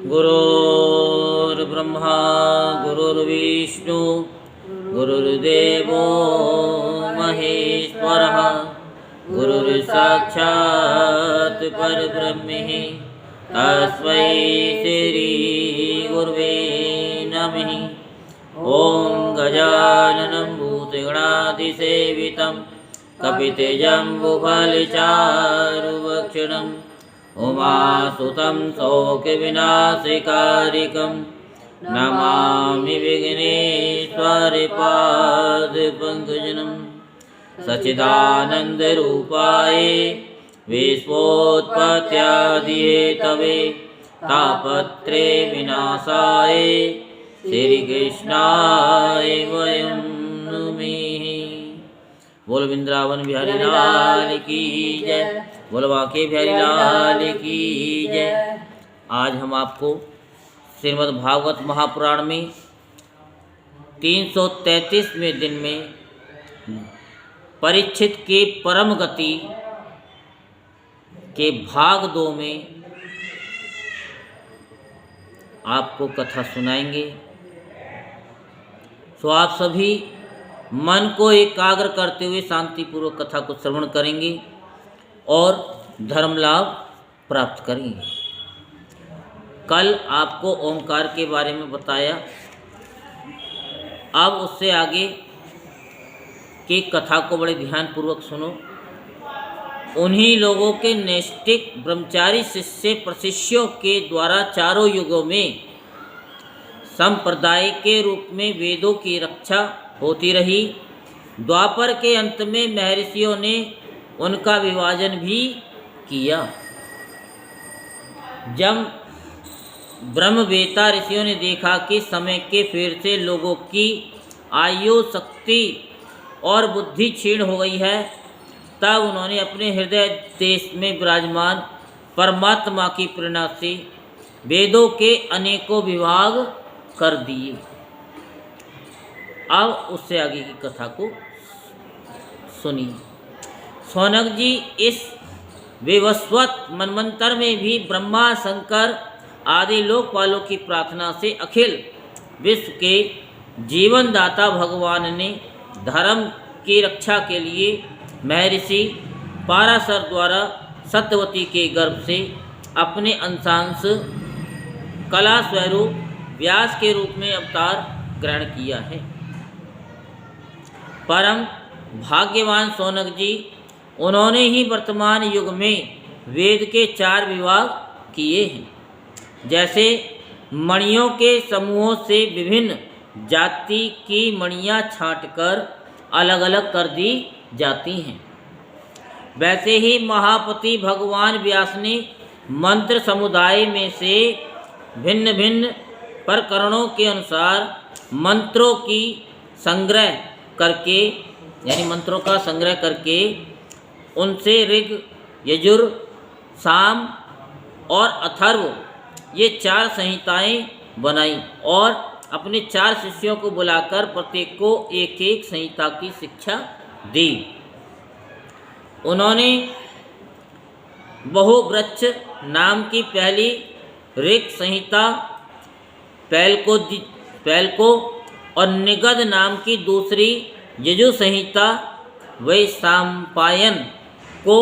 गुरुर्ब्रह्मा गुरुर्विष्णु गुरुर्देवो महेश्वरः गुरुर्साक्षात् परब्रह्म तस्मै श्री गुरुवे नमः। ओं गजाननं भूतगणाधिसेवितं कपितजम्बुफलचारुभक्षणम् उमासुतं शोकविनाशकारिकं नमामि विघ्नेश्वरपादपङ्कजं। सच्चिदानन्दरूपाय विश्वोत्पत्त्यादिहेतवे तापत्रे विनाशाय श्रीकृष्णाय वयं नमः। बोल वृंदावन बिहारी लाल की जय, बोल बांके बिहारी लाल की जय। आज हम आपको श्रीमद् भागवत महापुराण में 333वें दिन में परीक्षित के परम गति के भाग 2 में आपको कथा सुनाएंगे। तो आप सभी मन को एकाग्र करते हुए शांतिपूर्वक कथा को श्रवण करेंगे और धर्म लाभ प्राप्त करेंगे। कल आपको ओंकार के बारे में बताया, अब उससे आगे की कथा को बड़े ध्यानपूर्वक सुनो। उन्हीं लोगों के नैष्ठिक ब्रह्मचारी शिष्य प्रशिष्यों के द्वारा चारों युगों में संप्रदाय के रूप में वेदों की रक्षा होती रही। द्वापर के अंत में महर्षियों ने उनका विभाजन भी किया। जब ब्रह्मवेता ऋषियों ने देखा कि समय के फेर से लोगों की आयु, शक्ति और बुद्धि क्षीण हो गई है, तब उन्होंने अपने हृदय देश में विराजमान परमात्मा की प्रेरणा से वेदों के अनेकों विभाग कर दिए। अब उससे आगे की कथा को सुनिए। शौनक जी, इस विवस्वत मनवंतर में भी ब्रह्मा, शंकर आदि लोकपालों की प्रार्थना से अखिल विश्व के जीवनदाता भगवान ने धर्म की रक्षा के लिए महर्षि पाराशर द्वारा सत्यवती के गर्भ से अपने अंशांश कला स्वरूप व्यास के रूप में अवतार ग्रहण किया है। परम भाग्यवान शौनक जी, उन्होंने ही वर्तमान युग में वेद के 4 विभाग किए हैं। जैसे मणियों के समूहों से विभिन्न जाति की मणियाँ छांटकर अलग अलग कर दी जाती हैं, वैसे ही महापति भगवान व्यास ने मंत्र समुदाय में से भिन्न भिन्न प्रकरणों के अनुसार मंत्रों की संग्रह करके, यानी मंत्रों का संग्रह करके उनसे ऋग, यजुर, साम और अथर्व ये 4 संहिताएं बनाई और अपने 4 शिष्यों को बुलाकर प्रत्येक को एक एक संहिता की शिक्षा दी। उन्होंने बहुवृक्ष नाम की पहली ऋग संहिता पहल को और निगद नाम की दूसरी यजु संहिता वैशंपायन को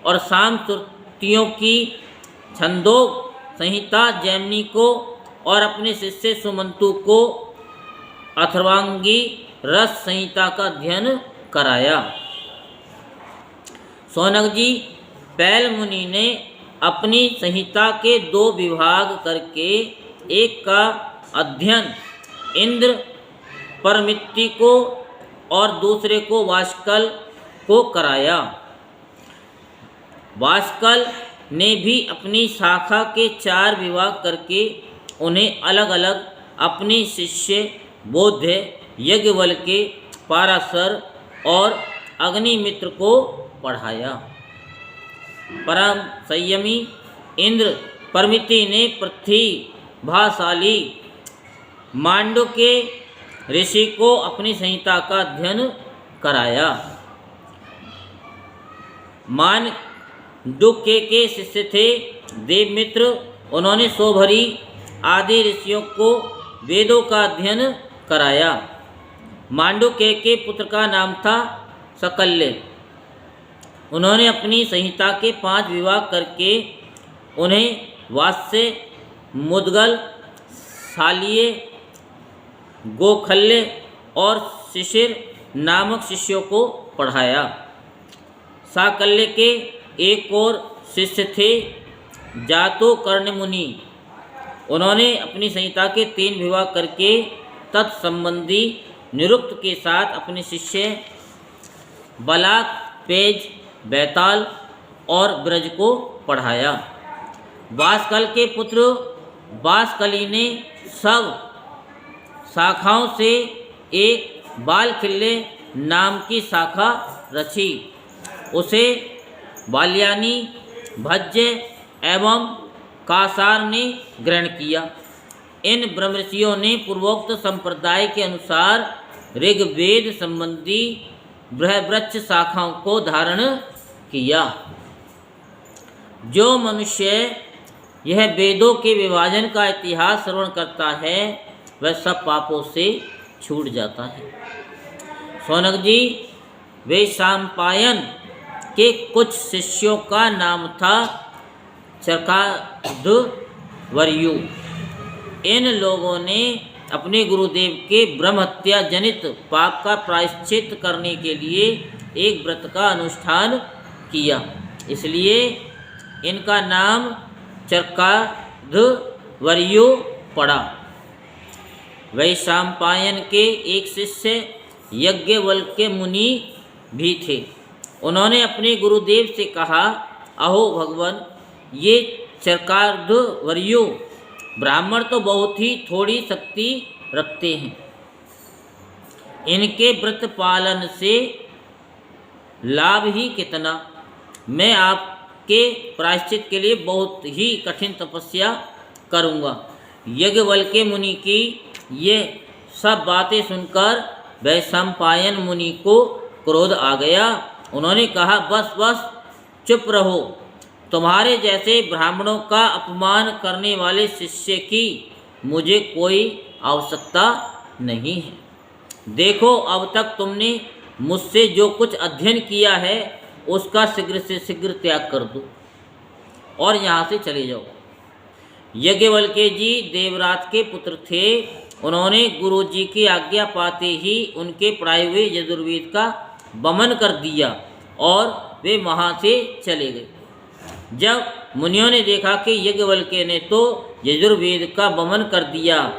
और शाम श्रुतियों की छंदोग संहिता जैमिनी को और अपने शिष्य सुमंतु को अथर्वांगी रस संहिता का अध्ययन कराया। शौनक जी, पैल मुनि ने अपनी संहिता के 2 विभाग करके एक का अध्ययन इंद्र परमित्ति को और दूसरे को वाष्कल को कराया। वाष्कल ने भी अपनी शाखा के 4 विभाग करके उन्हें अलग अलग अपने शिष्य बोध्य, यज्ञवल्क्य, पाराशर और अग्निमित्र को पढ़ाया। परम संयमी इंद्र परमिति ने प्रतिभाशाली मांडुक्य ऋषि को अपनी संहिता का अध्ययन कराया। मांडुक्य के शिष्य थे देवमित्र उन्होंने शोभरी आदि ऋषियों को वेदों का अध्ययन कराया। मांडुक्य के पुत्र का नाम था सकल्य। उन्होंने अपनी संहिता के 5 विभाग करके उन्हें वात्स्य, मुद्गल, शाल्य, गोखल्य और शिशिर नामक शिष्यों को पढ़ाया। साकल्य के एक और शिष्य थे जातोकर्ण मुनि। उन्होंने अपनी संहिता के 3 विभाग करके तत्संबंधी निरुक्त के साथ अपने शिष्य बलाक, पेज, बैताल और ब्रज को पढ़ाया। बाष्कल के पुत्र बाष्कली ने सब शाखाओं से एक बालखिल्य नाम की शाखा रची। उसे बाल्यानी, भज्य एवं कासार ने ग्रहण किया। इन ब्रह्मर्षियों ने पूर्वोक्त संप्रदाय के अनुसार ऋग्वेद संबंधी बृहवृक्ष शाखाओं को धारण किया। जो मनुष्य यह वेदों के विभाजन का इतिहास श्रवण करता है वह सब पापों से छूट जाता है। शौनक जी, वैशंपायन के कुछ शिष्यों का नाम था चरकाद्वर्यु। इन लोगों ने अपने गुरुदेव के ब्रह्महत्या जनित पाप का प्रायश्चित करने के लिए एक व्रत का अनुष्ठान किया, इसलिए इनका नाम चरकाद्वर्यु पड़ा। वैशंपायन के एक शिष्य याज्ञवल्क्य मुनि भी थे। उन्होंने अपने गुरुदेव से कहा, अहो भगवान, ये चरकाद्वर्यु ब्राह्मण तो बहुत ही थोड़ी शक्ति रखते हैं। इनके व्रत पालन से लाभ ही कितना। मैं आपके प्रायश्चित के लिए बहुत ही कठिन तपस्या करूँगा। याज्ञवल्क्य मुनि की ये सब बातें सुनकर वैशंपायन मुनि को क्रोध आ गया। उन्होंने कहा, बस बस चुप रहो। तुम्हारे जैसे ब्राह्मणों का अपमान करने वाले शिष्य की मुझे कोई आवश्यकता नहीं है। देखो, अब तक तुमने मुझसे जो कुछ अध्ययन किया है उसका शीघ्र से शीघ्र त्याग कर दो और यहाँ से चले जाओ। याज्ञवल्क्य जी देवराज के पुत्र थे। उन्होंने गुरु जी की आज्ञा पाते ही उनके पढ़ाए हुए यजुर्वेद का वमन कर दिया और वे वहाँ से चले गए। जब मुनियों ने देखा कि याज्ञवल्क्य ने तो यजुर्वेद का वमन कर दिया,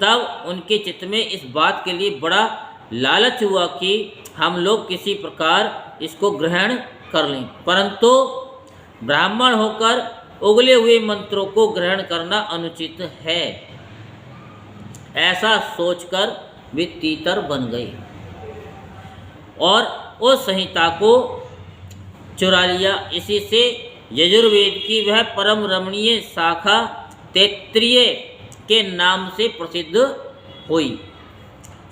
तब उनके चित्त में इस बात के लिए बड़ा लालच हुआ कि हम लोग किसी प्रकार इसको ग्रहण कर लें, परंतु ब्राह्मण होकर उगले हुए मंत्रों को ग्रहण करना अनुचित है। ऐसा सोचकर वे तीतर बन गए और उस संहिता को चुरा लिया। इसी से यजुर्वेद की वह परम रमणीय शाखा तैत्तिरीय के नाम से प्रसिद्ध हुई।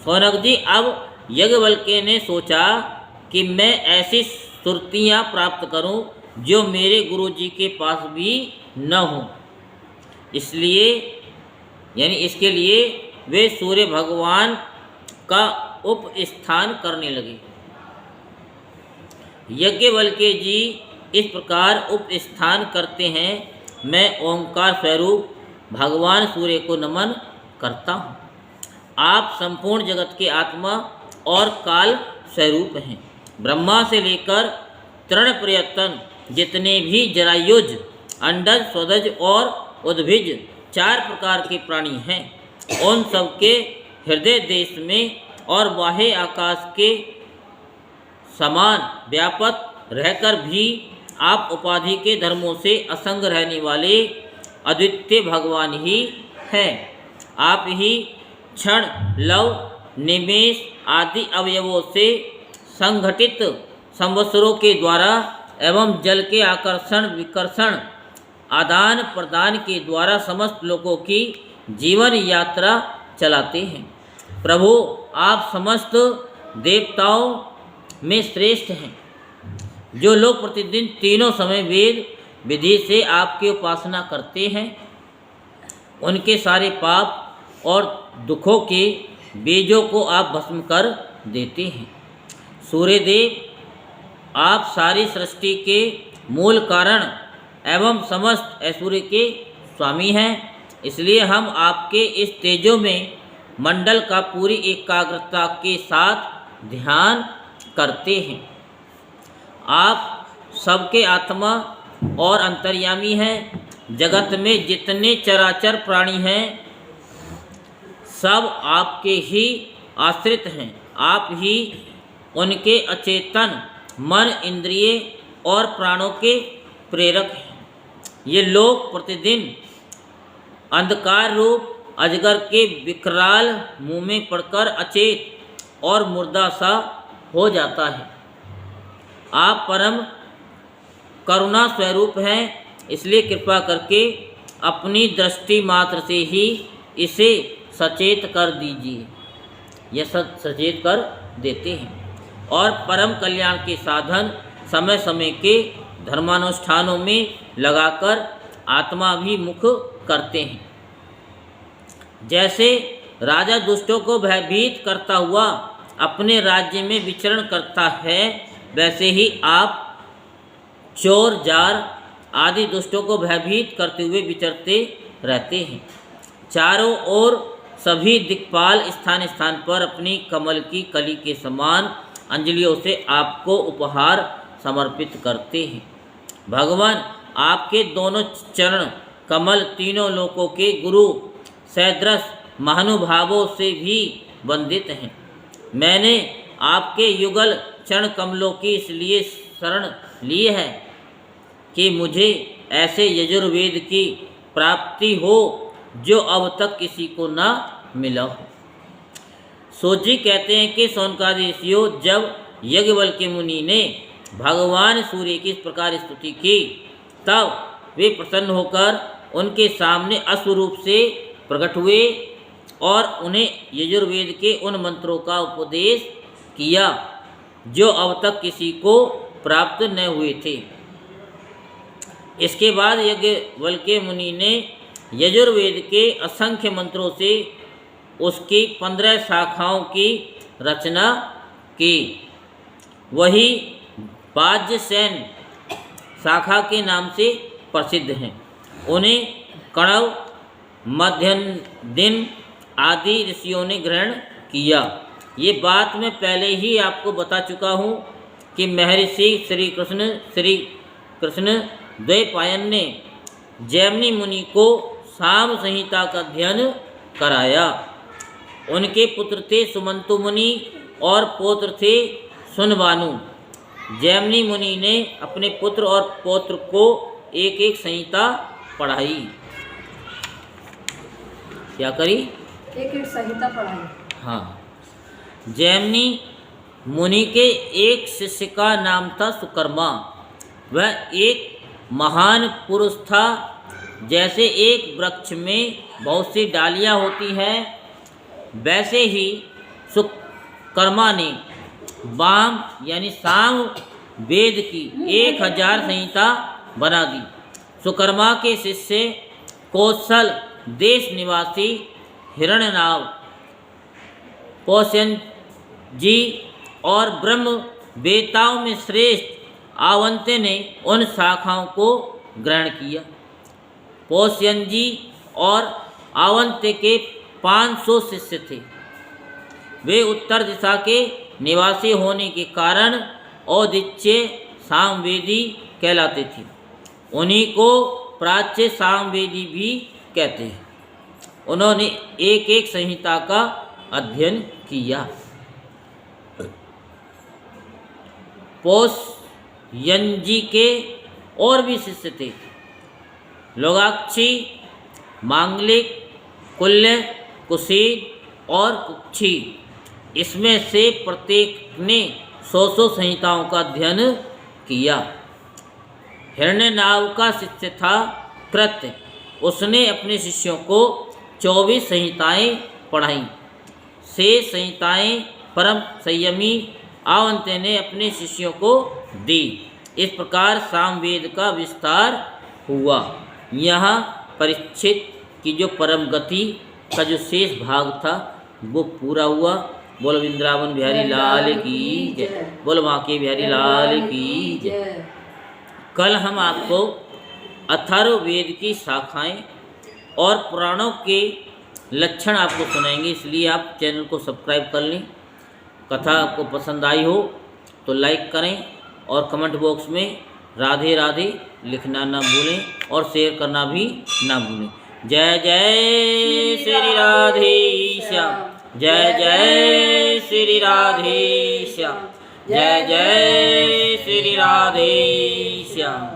शौनक जी, अब याज्ञवल्क्य ने सोचा कि मैं ऐसी सुरतियाँ प्राप्त करूं जो मेरे गुरु जी के पास भी न हो। इसके लिए वे सूर्य भगवान का उपस्थान करने लगे। याज्ञवल्क्य जी इस प्रकार उपस्थान करते हैं, मैं ओंकार स्वरूप भगवान सूर्य को नमन करता हूँ। आप संपूर्ण जगत के आत्मा और काल स्वरूप हैं। ब्रह्मा से लेकर तृण पर्यंत जितने भी जरायुज, अंडज, स्वदज और उद्भिज 4 प्रकार के प्राणी हैं, उन सब के हृदय देश में और बाह्य आकाश के समान व्यापक रहकर भी आप उपाधि के धर्मों से असंग रहने वाले अद्वितीय भगवान ही हैं। आप ही क्षण, लव, निमेष आदि अवयवों से संघटित संवत्सरों के द्वारा एवं जल के आकर्षण विकर्षण आदान प्रदान के द्वारा समस्त लोगों की जीवन यात्रा चलाते हैं। प्रभु, आप समस्त देवताओं में श्रेष्ठ हैं। जो लोग प्रतिदिन तीनों समय वेद विधि से आपकी उपासना करते हैं, उनके सारे पाप और दुखों के बीजों को आप भस्म कर देते हैं। सूर्यदेव आप सारी सृष्टि के मूल कारण एवं समस्त ऐश्वर्य के स्वामी हैं, इसलिए हम आपके इस तेजो में मंडल का पूरी एकाग्रता के साथ ध्यान करते हैं। आप सबके आत्मा और अंतर्यामी हैं। जगत में जितने चराचर प्राणी हैं सब आपके ही आश्रित हैं। आप ही उनके अचेतन मन, इंद्रिय और प्राणों के प्रेरक हैं। ये लोग प्रतिदिन अंधकार रूप अजगर के विकराल मुंह में पड़कर अचेत और मुर्दा सा हो जाता है। आप परम करुणा स्वरूप हैं, इसलिए कृपा करके अपनी दृष्टि मात्र से ही इसे सचेत कर दीजिए। यह सचेत कर देते हैं और परम कल्याण के साधन समय समय के धर्मानुष्ठानों में लगाकर आत्माभिमुख करते हैं। जैसे राजा दुष्टों को भयभीत करता हुआ अपने राज्य में विचरण करता है, वैसे ही आप चोर, जार आदि दुष्टों को भयभीत करते हुए विचरते रहते हैं। चारों ओर सभी दिक्पाल स्थान स्थान पर अपनी कमल की कली के समान अंजलियों से आपको उपहार समर्पित करते हैं। भगवान आपके दोनों चरण कमल तीनों लोकों के गुरु सदृश महानुभावों से भी वंदित हैं। मैंने आपके युगल चरण कमलों की इसलिए शरण ली है कि मुझे ऐसे यजुर्वेद की प्राप्ति हो जो अब तक किसी को न मिला हो। सूत जी कहते हैं कि शौनकादि ऋषियों, जब यज्ञवल्क्य मुनि ने भगवान सूर्य की इस प्रकार स्तुति की, तब वे प्रसन्न होकर उनके सामने अश्वरूप से प्रकट हुए और उन्हें यजुर्वेद के उन मंत्रों का उपदेश किया जो अब तक किसी को प्राप्त न हुए थे। इसके बाद यज्ञवल्क्य मुनि ने यजुर्वेद के असंख्य मंत्रों से उसकी 15 शाखाओं की रचना की। वही वाज्यसेन शाखा के नाम से प्रसिद्ध हैं। उन्हें कणव, मध्यदिन आदि ऋषियों ने ग्रहण किया। ये बात मैं पहले ही आपको बता चुका हूँ कि महर्षि श्री कृष्ण द्वैपायन ने जैमिनी मुनि को साम संहिता का अध्ययन कराया। उनके पुत्र थे सुमंतु मुनि और पौत्र थे सुनबानु। जैमिनी मुनि ने अपने पुत्र और पौत्र को एक एक संहिता पढ़ाई। क्या करी? एक एक संहिता पढ़ाई। हाँ। जैमिनी मुनि के एक शिष्य का नाम था सुकर्मा। वह एक महान पुरुष था। जैसे एक वृक्ष में बहुत सी डालियाँ होती हैं, वैसे ही सुकर्मा ने वाम यानी साम वेद की 1000 संहिता बना दी। सुकर्मा के शिष्य कौशल देश निवासी हिरण्यनाभ, पौष्यन जी और ब्रह्म वेताओं में श्रेष्ठ आवंत्य ने उन शाखाओं को ग्रहण किया। पौष्यन जी और आवंत्य के 500 शिष्य थे। वे उत्तर दिशा के निवासी होने के कारण औदिच्य सामवेदी कहलाते थे। उन्हीं को प्राच्य सामवेदी भी कहते हैं। उन्होंने एक एक संहिता का अध्ययन किया। पौष्यनजी के और भी शिष्य थे। लोगाक्षी, मांगलिक, कुल्य, कुशील और कुक्षी। इसमें से प्रत्येक ने 100 संहिताओं का अध्ययन किया। हिरण्यनाभ का शिष्य था कृत्य। उसने अपने शिष्यों को 24 संहिताएं पढ़ाईं। शेष संहिताएं परम संयमी आवंत्य ने अपने शिष्यों को दी। इस प्रकार सामवेद का विस्तार हुआ। यहाँ परीक्षित कि जो परम गति का जो शेष भाग था वो पूरा हुआ। बोलो वृंदावन बिहारी लाल की जय, बोलो बांके बिहारी लाल की जय। कल हम आपको अथर्व वेद की शाखाएं और पुराणों के लक्षण आपको सुनाएंगे, इसलिए आप चैनल को सब्सक्राइब कर लें। कथा आपको पसंद आई हो तो लाइक करें और कमेंट बॉक्स में राधे राधे लिखना ना भूलें और शेयर करना भी ना भूलें। जय जय श्री राधे श्याम, जय जय श्री राधे श्याम, जय जय श्री राधे श्याम।